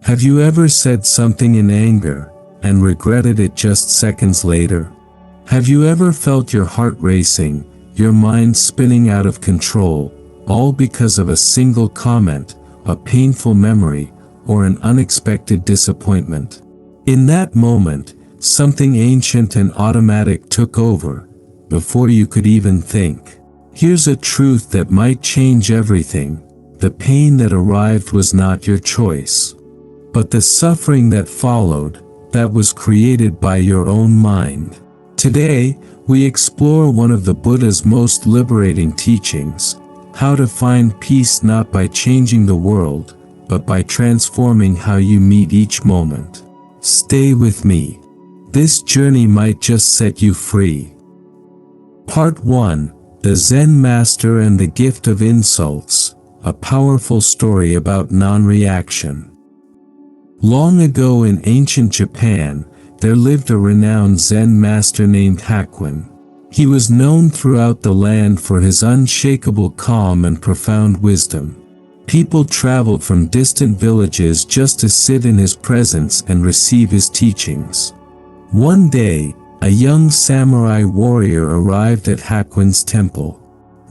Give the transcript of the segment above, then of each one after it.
Have you ever said something in anger and regretted it just seconds later? Have you ever felt your heart racing, your mind spinning out of control, all because of a single comment, a painful memory, or an unexpected disappointment? In that moment, something ancient and automatic took over, before you could even think. Here's a truth that might change everything. The pain that arrived was not your choice. But the suffering that followed, that was created by your own mind. Today, we explore one of the Buddha's most liberating teachings, how to find peace not by changing the world, but by transforming how you meet each moment. Stay with me. This journey might just set you free. Part 1. The Zen Master and the Gift of Insults, a powerful story about non-reaction. Long ago in ancient Japan, there lived a renowned Zen master named Hakuin. He was known throughout the land for his unshakable calm and profound wisdom. People traveled from distant villages just to sit in his presence and receive his teachings. One day, a young samurai warrior arrived at Hakuin's temple.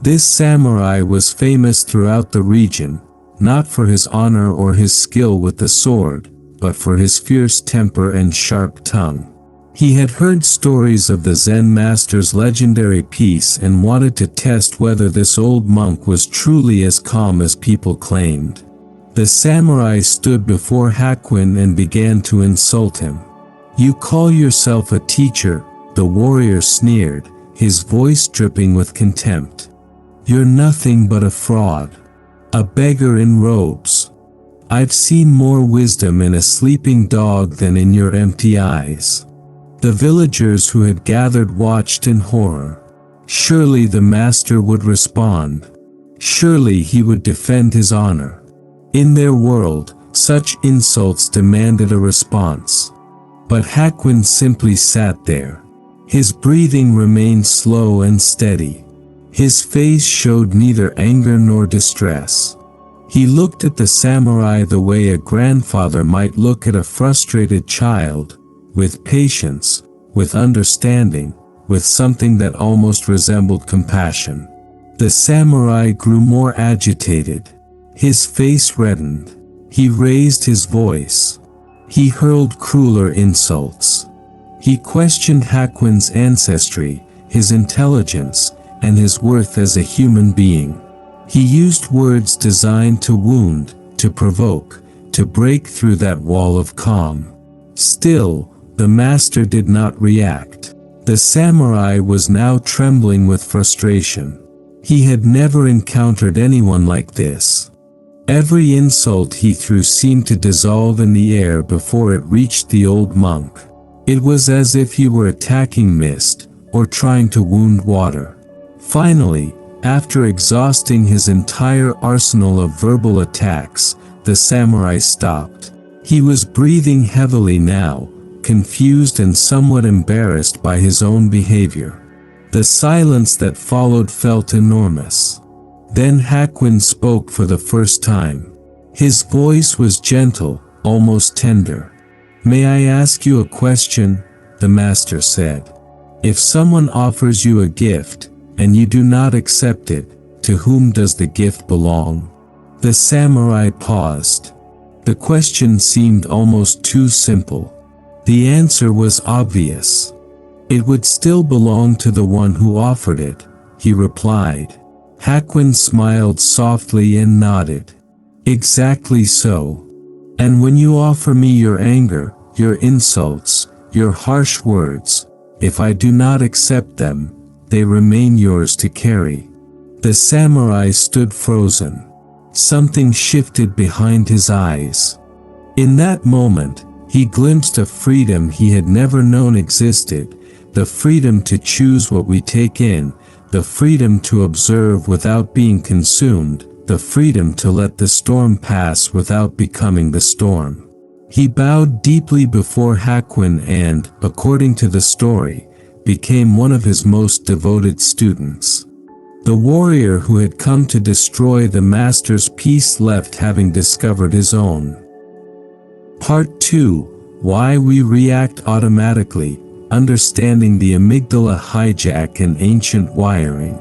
This samurai was famous throughout the region, not for his honor or his skill with the sword, but for his fierce temper and sharp tongue. He had heard stories of the Zen master's legendary peace and wanted to test whether this old monk was truly as calm as people claimed. The samurai stood before Hakuin and began to insult him. "You call yourself a teacher," the warrior sneered, his voice dripping with contempt. "You're nothing but a fraud. A beggar in robes. I've seen more wisdom in a sleeping dog than in your empty eyes." The villagers who had gathered watched in horror. Surely the master would respond. Surely he would defend his honor. In their world, such insults demanded a response. But Hakuin simply sat there. His breathing remained slow and steady. His face showed neither anger nor distress. He looked at the samurai the way a grandfather might look at a frustrated child, with patience, with understanding, with something that almost resembled compassion. The samurai grew more agitated. His face reddened. He raised his voice. He hurled crueler insults. He questioned Hakuin's ancestry, his intelligence, and his worth as a human being. He used words designed to wound, to provoke, to break through that wall of calm. Still, the master did not react. The samurai was now trembling with frustration. He had never encountered anyone like this. Every insult he threw seemed to dissolve in the air before it reached the old monk. It was as if he were attacking mist, or trying to wound water. Finally, after exhausting his entire arsenal of verbal attacks, the samurai stopped. He was breathing heavily now, confused and somewhat embarrassed by his own behavior. The silence that followed felt enormous. Then Hakuin spoke for the first time. His voice was gentle, almost tender. "May I ask you a question?" the master said. "If someone offers you a gift, and you do not accept it, to whom does the gift belong?" The samurai paused. The question seemed almost too simple. The answer was obvious. "It would still belong to the one who offered it," he replied. Hakuin smiled softly and nodded. "Exactly so. And when you offer me your anger, your insults, your harsh words, if I do not accept them, they remain yours to carry." The samurai stood frozen. Something shifted behind his eyes. In that moment, he glimpsed a freedom he had never known existed, the freedom to choose what we take in, the freedom to observe without being consumed, the freedom to let the storm pass without becoming the storm. He bowed deeply before Hakuin and, according to the story, became one of his most devoted students. The warrior who had come to destroy the master's peace left having discovered his own. Part 2. Why we react automatically, understanding the amygdala hijack and ancient wiring.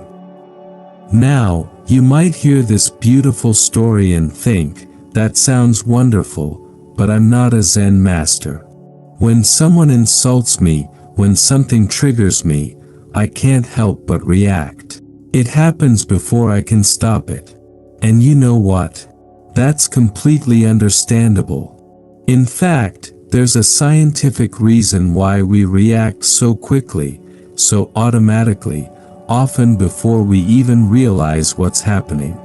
Now, you might hear this beautiful story and think, that sounds wonderful, but I'm not a Zen master. When someone insults me, when something triggers me, I can't help but react. It happens before I can stop it. And you know what? That's completely understandable. In fact, there's a scientific reason why we react so quickly, so automatically, often before we even realize what's happening.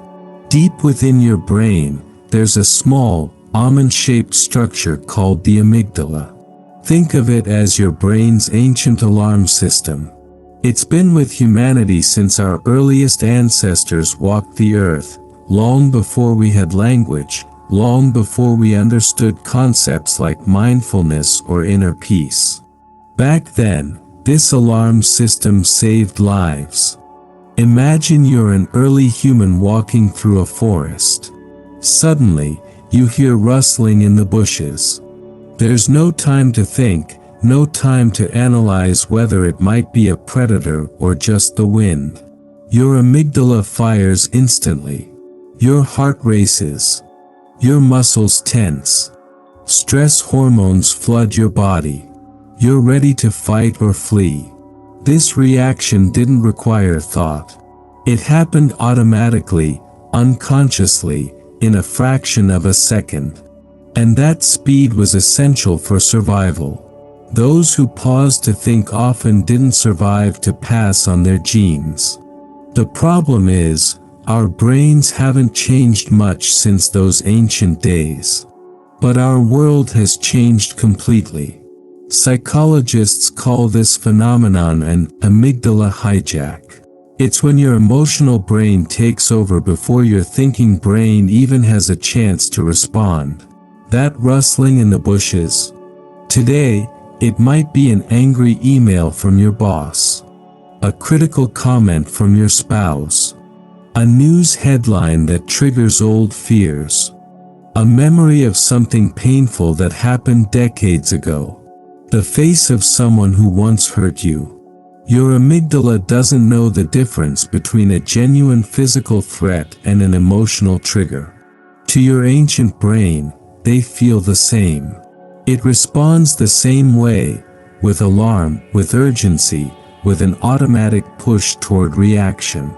Deep within your brain, there's a small, almond-shaped structure called the amygdala. Think of it as your brain's ancient alarm system. It's been with humanity since our earliest ancestors walked the earth, long before we had language, long before we understood concepts like mindfulness or inner peace. Back then, this alarm system saved lives. Imagine you're an early human walking through a forest. Suddenly, you hear rustling in the bushes. There's no time to think, no time to analyze whether it might be a predator or just the wind. Your amygdala fires instantly. Your heart races. Your muscles tense. Stress hormones flood your body. You're ready to fight or flee. This reaction didn't require thought. It happened automatically, unconsciously, in a fraction of a second. And that speed was essential for survival. Those who paused to think often didn't survive to pass on their genes. The problem is, our brains haven't changed much since those ancient days. But our world has changed completely. Psychologists call this phenomenon an amygdala hijack. It's when your emotional brain takes over before your thinking brain even has a chance to respond. That rustling in the bushes. Today, it might be an angry email from your boss. A critical comment from your spouse. A news headline that triggers old fears. A memory of something painful that happened decades ago. The face of someone who once hurt you. Your amygdala doesn't know the difference between a genuine physical threat and an emotional trigger. To your ancient brain, they feel the same. It responds the same way, with alarm, with urgency, with an automatic push toward reaction.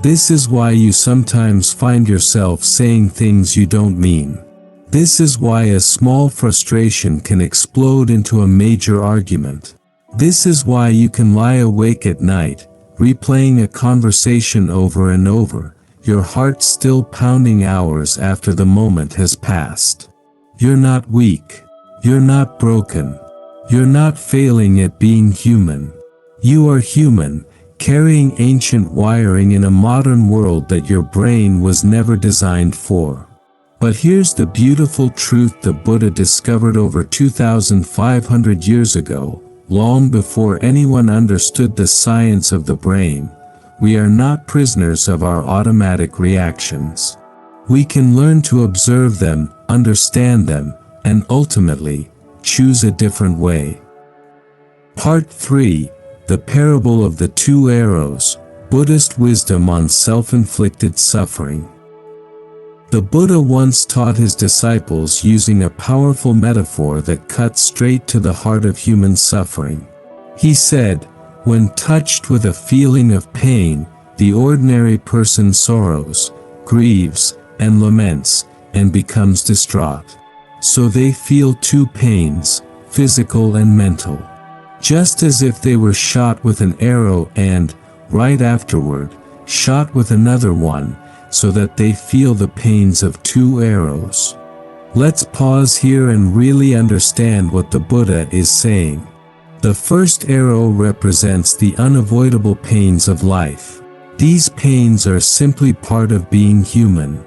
This is why you sometimes find yourself saying things you don't mean. This is why a small frustration can explode into a major argument. This is why you can lie awake at night, replaying a conversation over and over, your heart still pounding hours after the moment has passed. You're not weak. You're not broken. You're not failing at being human. You are human, carrying ancient wiring in a modern world that your brain was never designed for. But here's the beautiful truth the Buddha discovered over 2,500 years ago, long before anyone understood the science of the brain. We are not prisoners of our automatic reactions. We can learn to observe them, understand them, and ultimately, choose a different way. Part 3. The Parable of the Two Arrows, Buddhist Wisdom on Self-Inflicted Suffering. The Buddha once taught his disciples using a powerful metaphor that cut straight to the heart of human suffering. He said, "When touched with a feeling of pain, the ordinary person sorrows, grieves, and laments, and becomes distraught. So they feel two pains, physical and mental. Just as if they were shot with an arrow and, right afterward, shot with another one, so that they feel the pains of two arrows." Let's pause here and really understand what the Buddha is saying. The first arrow represents the unavoidable pains of life. These pains are simply part of being human.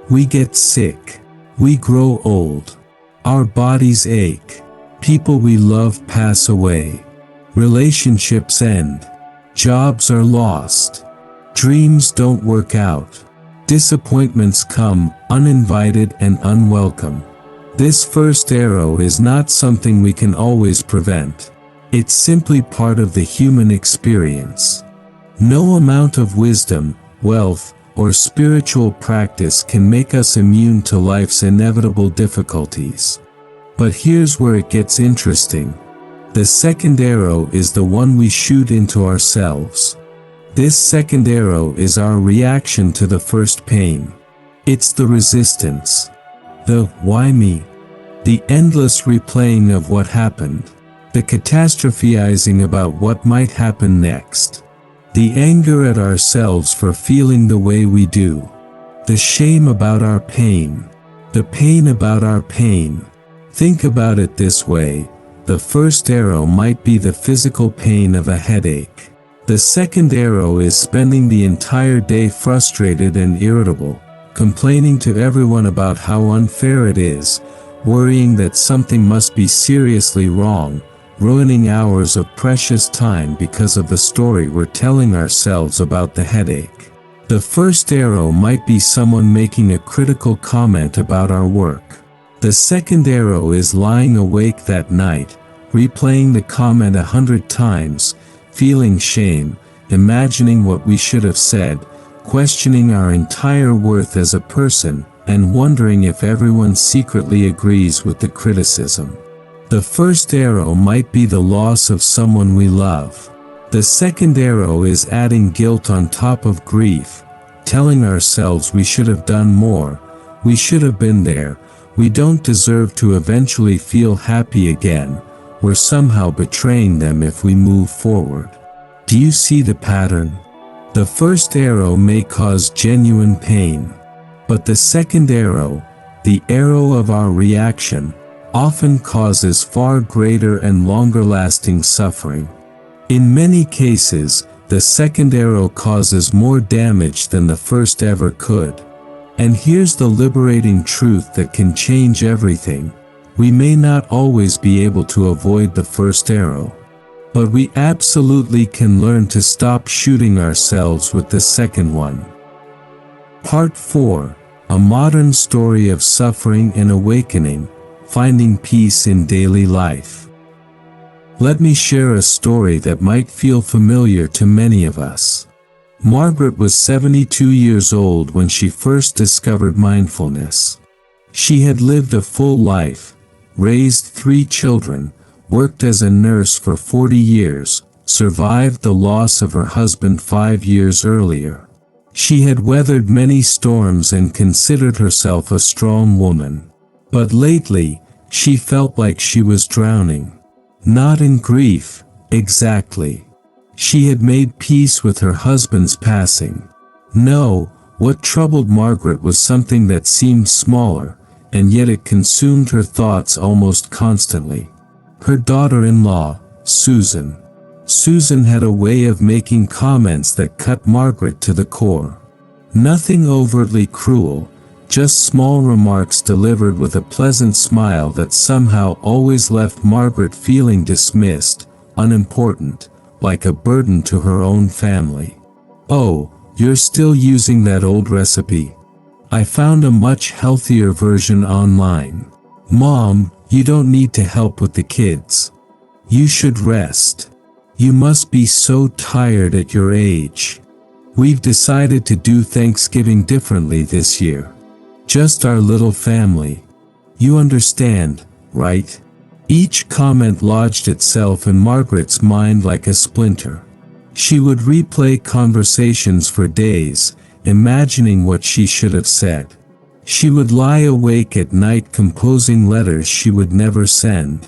We get sick. We grow old. Our bodies ache. People we love pass away. Relationships end. Jobs are lost. Dreams don't work out. Disappointments come, uninvited and unwelcome. This first arrow is not something we can always prevent. It's simply part of the human experience. No amount of wisdom, wealth, or spiritual practice can make us immune to life's inevitable difficulties. But here's where it gets interesting. The second arrow is the one we shoot into ourselves. This second arrow is our reaction to the first pain. It's the resistance. The "why me?" The endless replaying of what happened. The catastrophizing about what might happen next. The anger at ourselves for feeling the way we do. The shame about our pain. The pain about our pain. Think about it this way. The first arrow might be the physical pain of a headache. The second arrow is spending the entire day frustrated and irritable, complaining to everyone about how unfair it is, worrying that something must be seriously wrong, ruining hours of precious time because of the story we're telling ourselves about the headache. The first arrow might be someone making a critical comment about our work. The second arrow is lying awake that night, replaying the comment 100 times, feeling shame, imagining what we should have said, questioning our entire worth as a person, and wondering if everyone secretly agrees with the criticism. The first arrow might be the loss of someone we love. The second arrow is adding guilt on top of grief, telling ourselves we should have done more, we should have been there, we don't deserve to eventually feel happy again, we're somehow betraying them if we move forward. Do you see the pattern? The first arrow may cause genuine pain, but the second arrow, the arrow of our reaction, often causes far greater and longer-lasting suffering. In many cases, the second arrow causes more damage than the first ever could. And here's the liberating truth that can change everything. We may not always be able to avoid the first arrow, but we absolutely can learn to stop shooting ourselves with the second one. Part 4: A Modern Story of Suffering and Awakening, Finding Peace in Daily Life. Let me share a story that might feel familiar to many of us. Margaret was 72 years old when she first discovered mindfulness. She had lived a full life, raised 3 children, worked as a nurse for 40 years, survived the loss of her husband 5 years earlier. She had weathered many storms and considered herself a strong woman. But lately, she felt like she was drowning. Not in grief, exactly. She had made peace with her husband's passing. No, what troubled Margaret was something that seemed smaller, and yet it consumed her thoughts almost constantly. Her daughter-in-law, Susan. Susan had a way of making comments that cut Margaret to the core. Nothing overtly cruel, just small remarks delivered with a pleasant smile that somehow always left Margaret feeling dismissed, unimportant, like a burden to her own family. "Oh, you're still using that old recipe. I found a much healthier version online. Mom, you don't need to help with the kids. You should rest. You must be so tired at your age. We've decided to do Thanksgiving differently this year. Just our little family. You understand, right?" Each comment lodged itself in Margaret's mind like a splinter. She would replay conversations for days, imagining what she should have said. She would lie awake at night composing letters she would never send.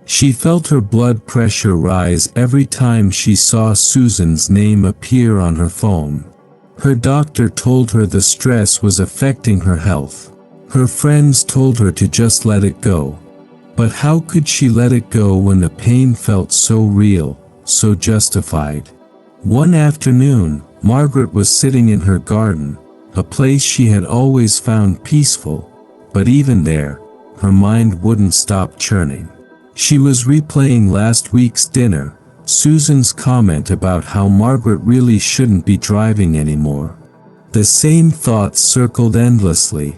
She felt her blood pressure rise every time she saw Susan's name appear on her phone. Her doctor told her the stress was affecting her health. Her friends told her to just let it go. But how could she let it go when the pain felt so real, so justified? One afternoon, Margaret was sitting in her garden, a place she had always found peaceful, but even there, her mind wouldn't stop churning. She was replaying last week's dinner, Susan's comment about how Margaret really shouldn't be driving anymore. The same thoughts circled endlessly.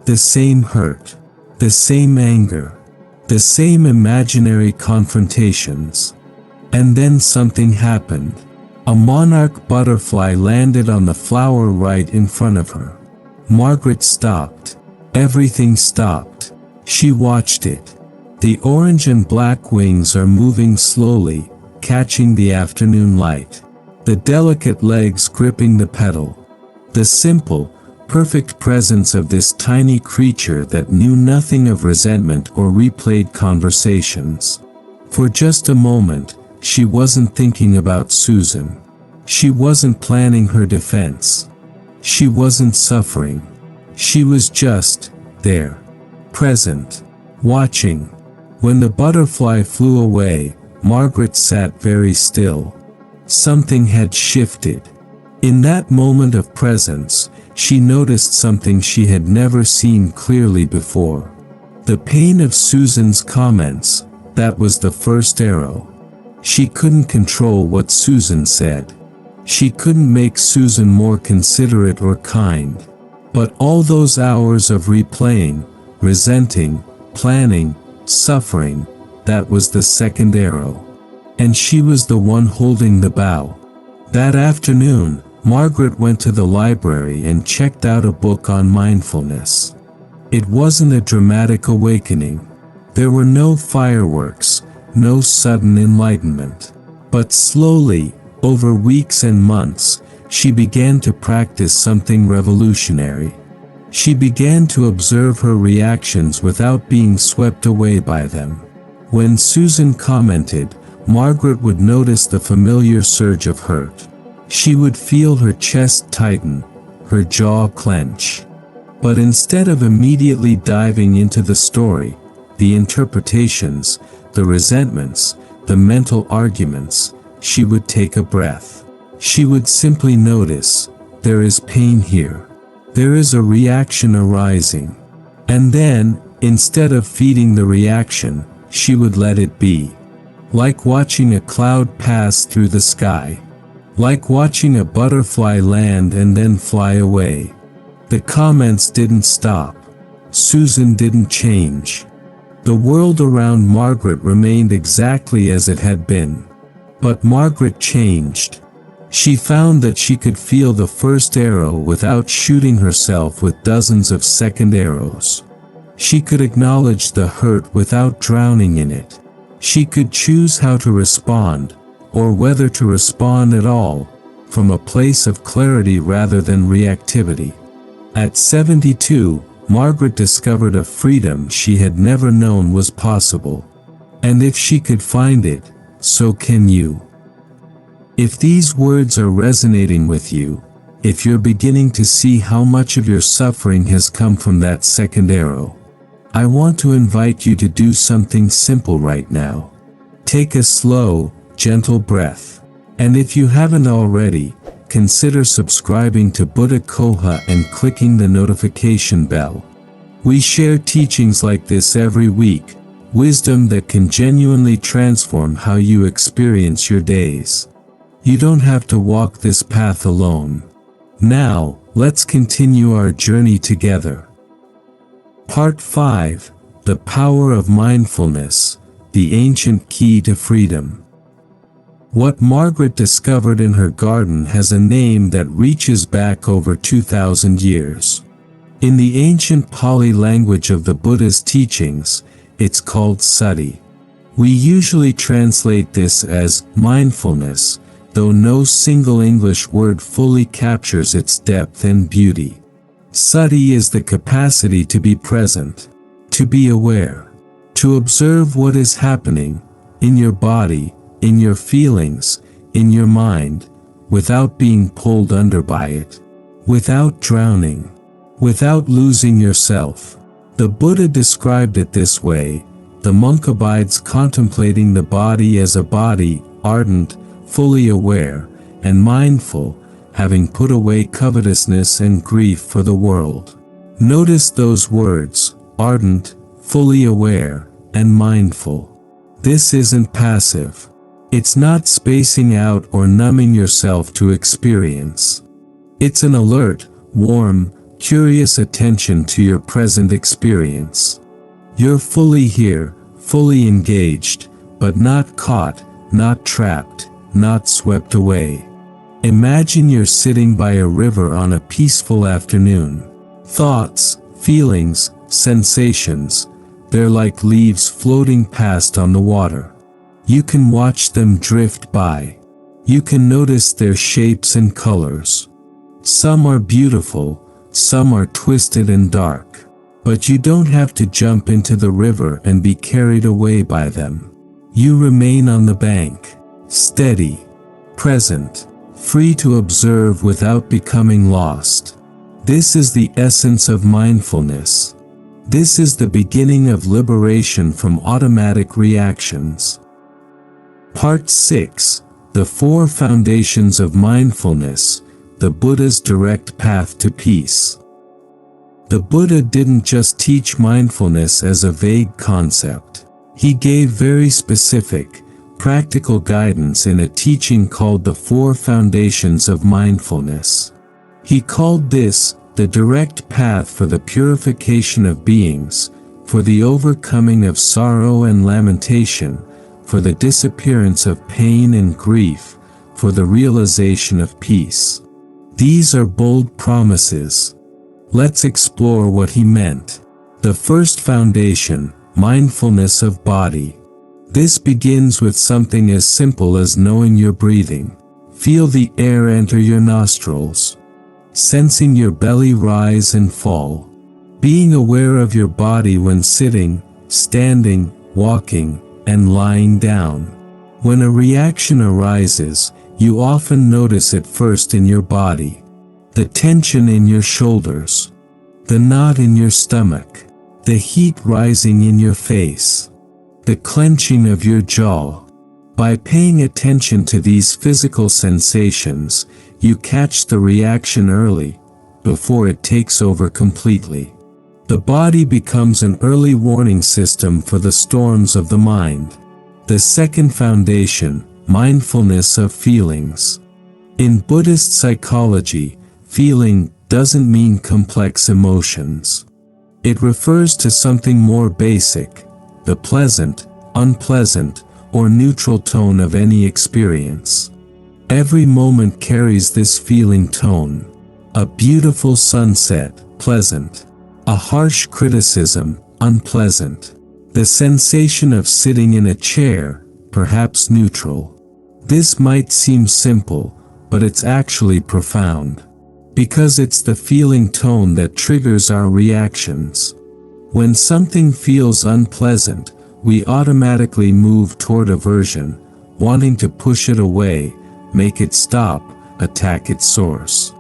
The same hurt. the same anger, the same imaginary confrontations. And then something happened. A monarch butterfly landed on the flower right in front of her. Margaret stopped. Everything stopped. She watched it. The orange and black wings are moving slowly, catching the afternoon light. The delicate legs gripping the petal. The simple, perfect presence of this tiny creature that knew nothing of resentment or replayed conversations. For just a moment, she wasn't thinking about Susan. She wasn't planning her defense. She wasn't suffering. She was just there, present, watching. When the butterfly flew away, Margaret sat very still. Something had shifted. In that moment of presence, she noticed something she had never seen clearly before. The pain of Susan's comments, that was the first arrow. She couldn't control what Susan said. She couldn't make Susan more considerate or kind. But all those hours of replaying, resenting, planning, suffering, that was the second arrow. And she was the one holding the bow. That afternoon, Margaret went to the library and checked out a book on mindfulness. It wasn't a dramatic awakening. There were no fireworks, no sudden enlightenment. But slowly, over weeks and months, she began to practice something revolutionary. She began to observe her reactions without being swept away by them. When Susan commented, Margaret would notice the familiar surge of hurt. She would feel her chest tighten, her jaw clench. But instead of immediately diving into the story, the interpretations, the resentments, the mental arguments, she would take a breath. She would simply notice, there is pain here. There is a reaction arising. And then, instead of feeding the reaction, she would let it be. Like watching a cloud pass through the sky. Like watching a butterfly land and then fly away. The comments didn't stop. Susan didn't change. The world around Margaret remained exactly as it had been. But Margaret changed. She found that she could feel the first arrow without shooting herself with dozens of second arrows. She could acknowledge the hurt without drowning in it. She could choose how to respond, or whether to respond at all, from a place of clarity rather than reactivity. At 72, Margaret discovered a freedom she had never known was possible. And if she could find it, so can you. If these words are resonating with you, if you're beginning to see how much of your suffering has come from that second arrow, I want to invite you to do something simple right now. Take a slow, gentle breath. And if you haven't already, consider subscribing to Buddha Coha and clicking the notification bell. We share teachings like this every week, wisdom that can genuinely transform how you experience your days. You don't have to walk this path alone. Now, let's continue our journey together. Part 5. The Power of Mindfulness, the Ancient Key to Freedom. What Margaret discovered in her garden has a name that reaches back over 2,000 years. In the ancient Pali language of the Buddha's teachings, it's called sati. We usually translate this as mindfulness, though no single English word fully captures its depth and beauty. Sati is the capacity to be present, to be aware, to observe what is happening in your body, in your feelings, in your mind, without being pulled under by it, without drowning, without losing yourself. The Buddha described it this way: the monk abides contemplating the body as a body, ardent, fully aware, and mindful, having put away covetousness and grief for the world. Notice those words, ardent, fully aware, and mindful. This isn't passive. It's not spacing out or numbing yourself to experience. It's an alert, warm, curious attention to your present experience. You're fully here, fully engaged, but not caught, not trapped, not swept away. Imagine you're sitting by a river on a peaceful afternoon. Thoughts, feelings, sensations, they're like leaves floating past on the water. You can watch them drift by. You can notice their shapes and colors. Some are beautiful, some are twisted and dark. But you don't have to jump into the river and be carried away by them. You remain on the bank, steady, present, free to observe without becoming lost. This is the essence of mindfulness. This is the beginning of liberation from automatic reactions. Part 6. The Four Foundations of Mindfulness, the Buddha's Direct Path to Peace. The Buddha didn't just teach mindfulness as a vague concept. He gave very specific, practical guidance in a teaching called the Four Foundations of Mindfulness. He called this the direct path for the purification of beings, for the overcoming of sorrow and lamentation, for the disappearance of pain and grief, for the realization of peace. These are bold promises. Let's explore what he meant. The first foundation, mindfulness of body. This begins with something as simple as knowing you're breathing. Feel the air enter your nostrils. Sensing your belly rise and fall. Being aware of your body when sitting, standing, walking, and lying down. When a reaction arises, you often notice it first in your body. The tension in your shoulders. The knot in your stomach. The heat rising in your face. The clenching of your jaw. By paying attention to these physical sensations, you catch the reaction early, before it takes over completely. The body becomes an early warning system for the storms of the mind. The second foundation, mindfulness of feelings. In Buddhist psychology, feeling doesn't mean complex emotions. It refers to something more basic, the pleasant, unpleasant, or neutral tone of any experience. Every moment carries this feeling tone. A beautiful sunset, pleasant. A harsh criticism, unpleasant. The sensation of sitting in a chair, perhaps neutral. This might seem simple, but it's actually profound. Because it's the feeling tone that triggers our reactions. When something feels unpleasant, we automatically move toward aversion, wanting to push it away, make it stop, attack its source.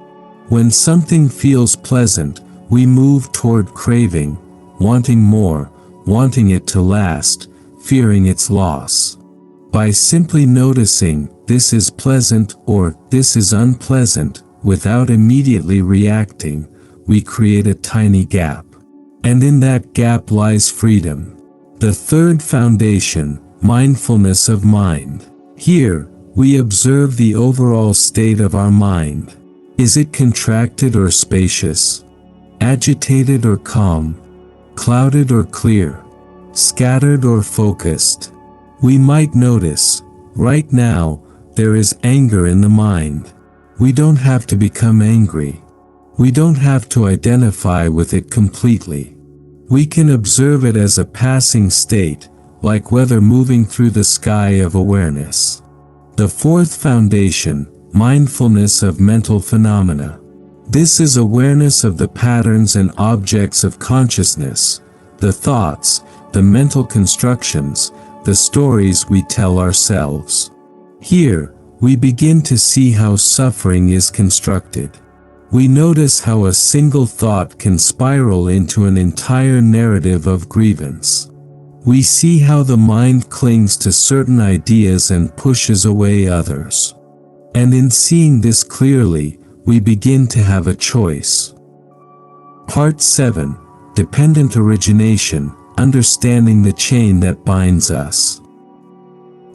When something feels pleasant, we move toward craving, wanting more, wanting it to last, fearing its loss. By simply noticing, this is pleasant or this is unpleasant, without immediately reacting, we create a tiny gap. And in that gap lies freedom. The third foundation, mindfulness of mind. Here, we observe the overall state of our mind. Is it contracted or spacious? Agitated or calm? Clouded or clear? Scattered or focused? We might notice, right now, there is anger in the mind. We don't have to become angry. We don't have to identify with it completely. We can observe it as a passing state, like weather moving through the sky of awareness. The fourth foundation, mindfulness of mental phenomena. This is awareness of the patterns and objects of consciousness, the thoughts, the mental constructions, the stories we tell ourselves. Here, we begin to see how suffering is constructed. We notice how a single thought can spiral into an entire narrative of grievance. We see how the mind clings to certain ideas and pushes away others. And in seeing this clearly, we begin to have a choice. Part 7. Dependent Origination, Understanding the Chain that Binds Us.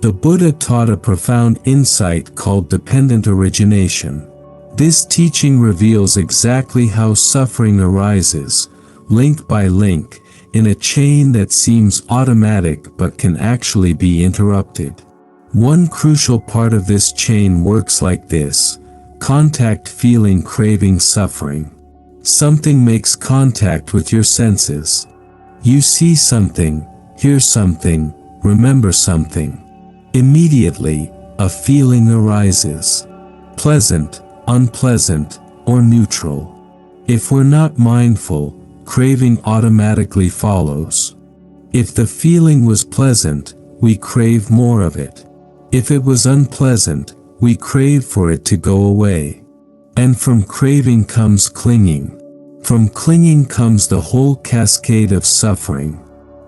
The Buddha taught a profound insight called dependent origination. This teaching reveals exactly how suffering arises, link by link, in a chain that seems automatic but can actually be interrupted. One crucial part of this chain works like this: contact, feeling, craving, suffering. Something makes contact with your senses. You see something, hear something, remember something. Immediately, a feeling arises. Pleasant, unpleasant, or neutral. If we're not mindful, craving automatically follows. If the feeling was pleasant, we crave more of it. If it was unpleasant, we crave for it to go away. And from craving comes clinging. From clinging comes the whole cascade of suffering.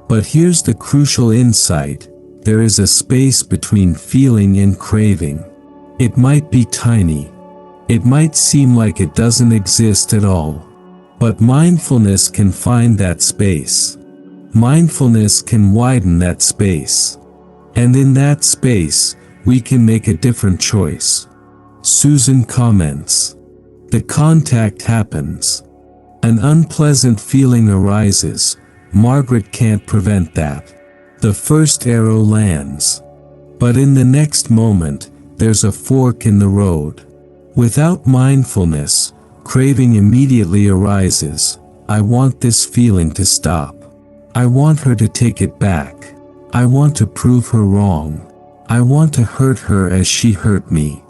But here's the crucial insight: there is a space between feeling and craving. It might be tiny. It might seem like it doesn't exist at all. But mindfulness can find that space. Mindfulness can widen that space. And in that space, we can make a different choice. Susan comments. The contact happens. An unpleasant feeling arises. Margaret can't prevent that. The first arrow lands. But in the next moment, there's a fork in the road. Without mindfulness, craving immediately arises. I want this feeling to stop. I want her to take it back. I want to prove her wrong. I want to hurt her as she hurt me.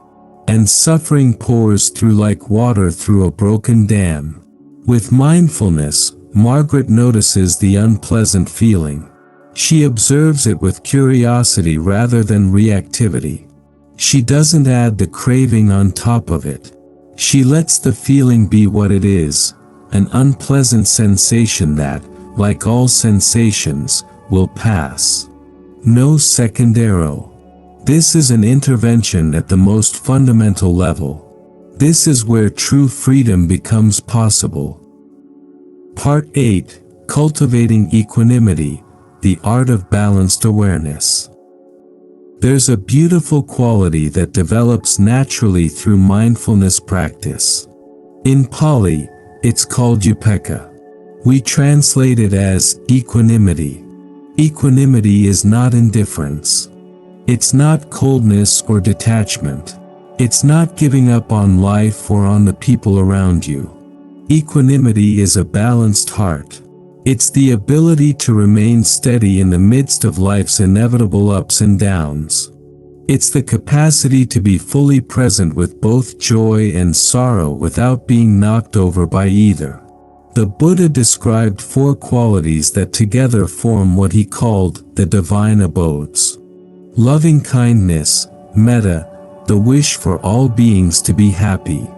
And suffering pours through like water through a broken dam. With mindfulness, Margaret notices the unpleasant feeling. She observes it with curiosity rather than reactivity. She doesn't add the craving on top of it. She lets the feeling be what it is, an unpleasant sensation that, like all sensations, will pass. No second arrow. This is an intervention at the most fundamental level. This is where true freedom becomes possible. Part 8: Cultivating Equanimity, the Art of Balanced Awareness. There's a beautiful quality that develops naturally through mindfulness practice. In Pali, it's called upekkha. We translate it as equanimity. Equanimity is not indifference. It's not coldness or detachment. It's not giving up on life or on the people around you. Equanimity is a balanced heart. It's the ability to remain steady in the midst of life's inevitable ups and downs. It's the capacity to be fully present with both joy and sorrow without being knocked over by either. The Buddha described 4 qualities that together form what he called the divine abodes. Loving kindness, metta, the wish for all beings to be happy.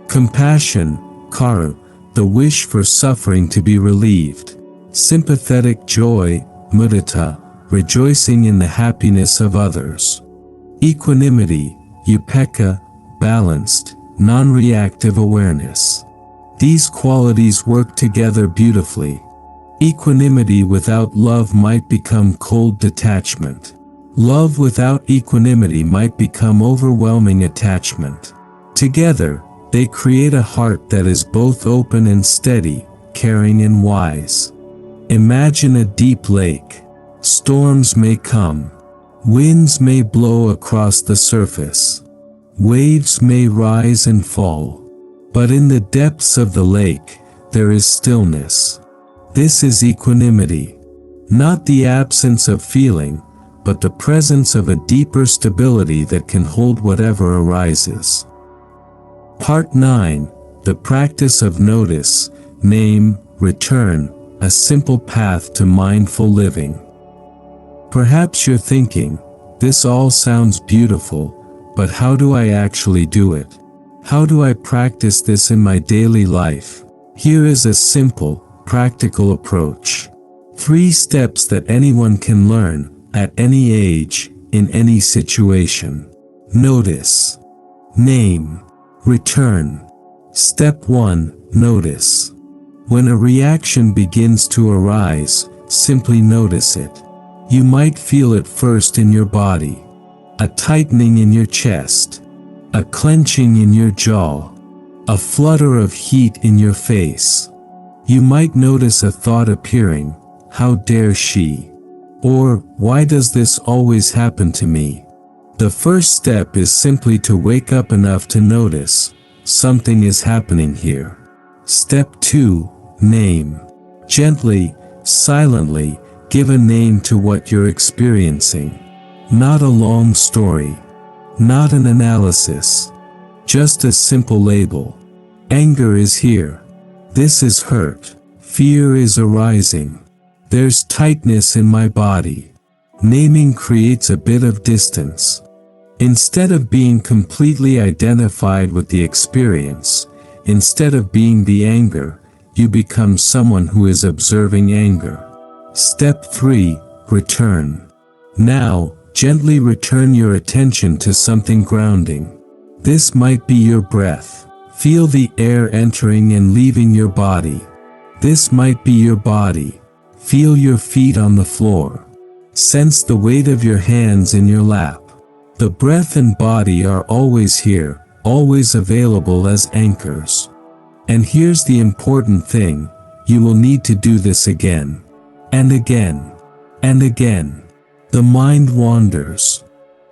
Compassion, karo, the wish for suffering to be relieved. Sympathetic joy, mudita, rejoicing in the happiness of others. Equanimity, upekkha, balanced, non-reactive awareness. These qualities work together beautifully. Equanimity without love might become cold detachment. Love without equanimity might become overwhelming attachment. Together, they create a heart that is both open and steady, caring and wise. Imagine a deep lake. Storms may come. Winds may blow across the surface. Waves may rise and fall. But in the depths of the lake, there is stillness. This is equanimity. Not the absence of feeling, but the presence of a deeper stability that can hold whatever arises. Part 9: The Practice of Notice, Name, Return, a simple path to mindful living. Perhaps you're thinking, this all sounds beautiful, but how do I actually do it? How do I practice this in my daily life? Here is a simple, practical approach. 3 steps that anyone can learn, at any age, in any situation. Notice. Name. Return. Step 1, notice. When a reaction begins to arise, simply notice it. You might feel it first in your body. A tightening in your chest. A clenching in your jaw. A flutter of heat in your face. You might notice a thought appearing, how dare she? Or, why does this always happen to me? The first step is simply to wake up enough to notice, something is happening here. Step 2, name. Gently, silently, give a name to what you're experiencing. Not a long story. Not an analysis. Just a simple label. Anger is here. This is hurt. Fear is arising. There's tightness in my body. Naming creates a bit of distance. Instead of being completely identified with the experience, instead of being the anger, you become someone who is observing anger. Step 3, return. Now, gently return your attention to something grounding. This might be your breath. Feel the air entering and leaving your body. This might be your body. Feel your feet on the floor. Sense the weight of your hands in your lap. The breath and body are always here, always available as anchors. And here's the important thing, you will need to do this again. And again. And again. The mind wanders.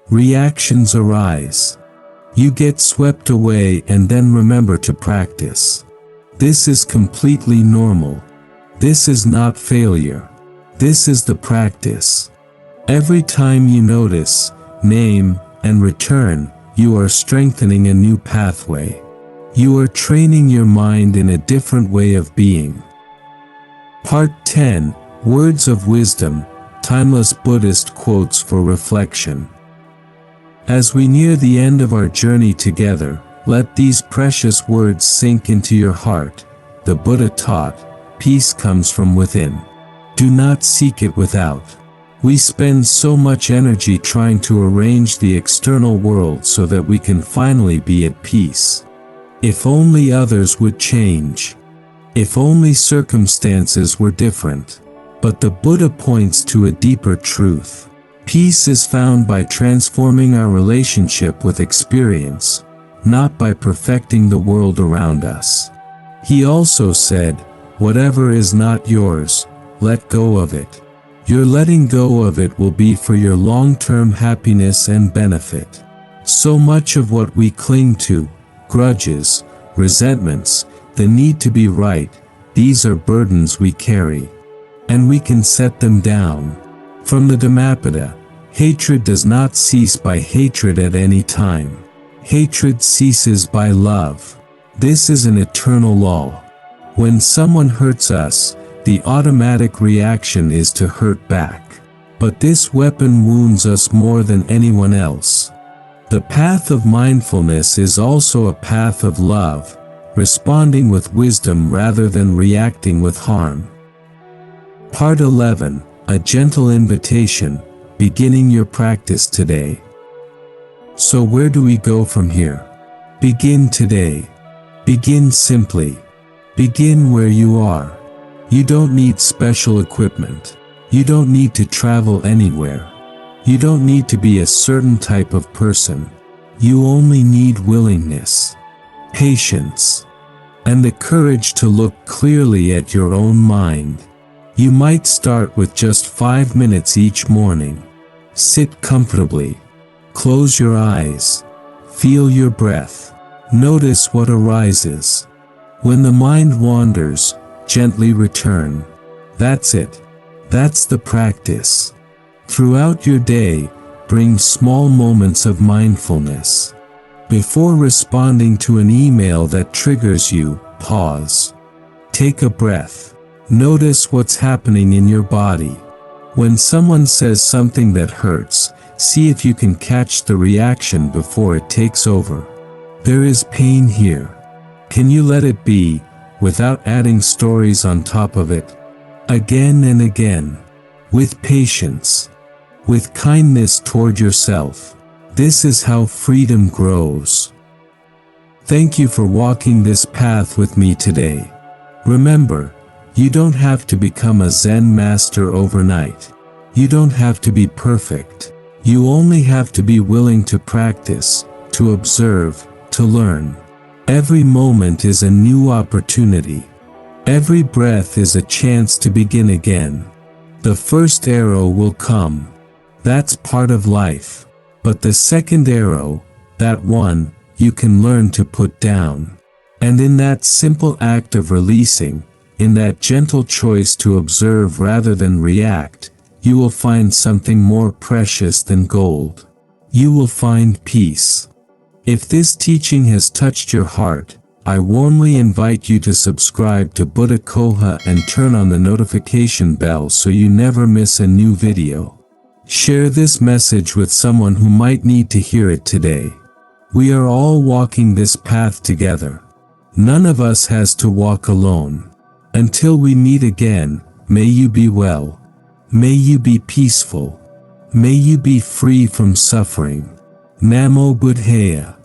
Reactions arise. You get swept away and then remember to practice. This is completely normal. This is not failure. This is the practice. Every time you notice, name, and return, you are strengthening a new pathway. You are training your mind in a different way of being. Part 10, Words of Wisdom, Timeless Buddhist Quotes for Reflection. As we near the end of our journey together, let these precious words sink into your heart. The Buddha taught, peace comes from within. Do not seek it without. We spend so much energy trying to arrange the external world so that we can finally be at peace. If only others would change. If only circumstances were different. But the Buddha points to a deeper truth. Peace is found by transforming our relationship with experience, not by perfecting the world around us. He also said, whatever is not yours, let go of it. Your letting go of it will be for your long-term happiness and benefit. So much of what we cling to, grudges, resentments, the need to be right, these are burdens we carry. And we can set them down. From the Dhammapada, hatred does not cease by hatred at any time. Hatred ceases by love. This is an eternal law. When someone hurts us, the automatic reaction is to hurt back. But this weapon wounds us more than anyone else. The path of mindfulness is also a path of love, responding with wisdom rather than reacting with harm. Part 11, A Gentle Invitation, Beginning Your Practice Today. So where do we go from here? Begin today. Begin simply. Begin where you are. You don't need special equipment. You don't need to travel anywhere. You don't need to be a certain type of person. You only need willingness, patience, and the courage to look clearly at your own mind. You might start with just 5 minutes each morning. Sit comfortably. Close your eyes. Feel your breath. Notice what arises. When the mind wanders, gently return. That's it. That's the practice. Throughout your day, bring small moments of mindfulness. Before responding to an email that triggers you, pause. Take a breath. Notice what's happening in your body. When someone says something that hurts, see if you can catch the reaction before it takes over. There is pain here. Can you let it be, without adding stories on top of it? Again and again. With patience. With kindness toward yourself. This is how freedom grows. Thank you for walking this path with me today. Remember, you don't have to become a Zen master overnight. You don't have to be perfect. You only have to be willing to practice, to observe, to learn. Every moment is a new opportunity. Every breath is a chance to begin again. The first arrow will come. That's part of life. But the second arrow, that one, you can learn to put down. And in that simple act of releasing, in that gentle choice to observe rather than react, you will find something more precious than gold. You will find peace. If this teaching has touched your heart, I warmly invite you to subscribe to Buddha Coha and turn on the notification bell so you never miss a new video. Share this message with someone who might need to hear it today. We are all walking this path together. None of us has to walk alone. Until we meet again, may you be well. May you be peaceful. May you be free from suffering. Namo Buddhaya.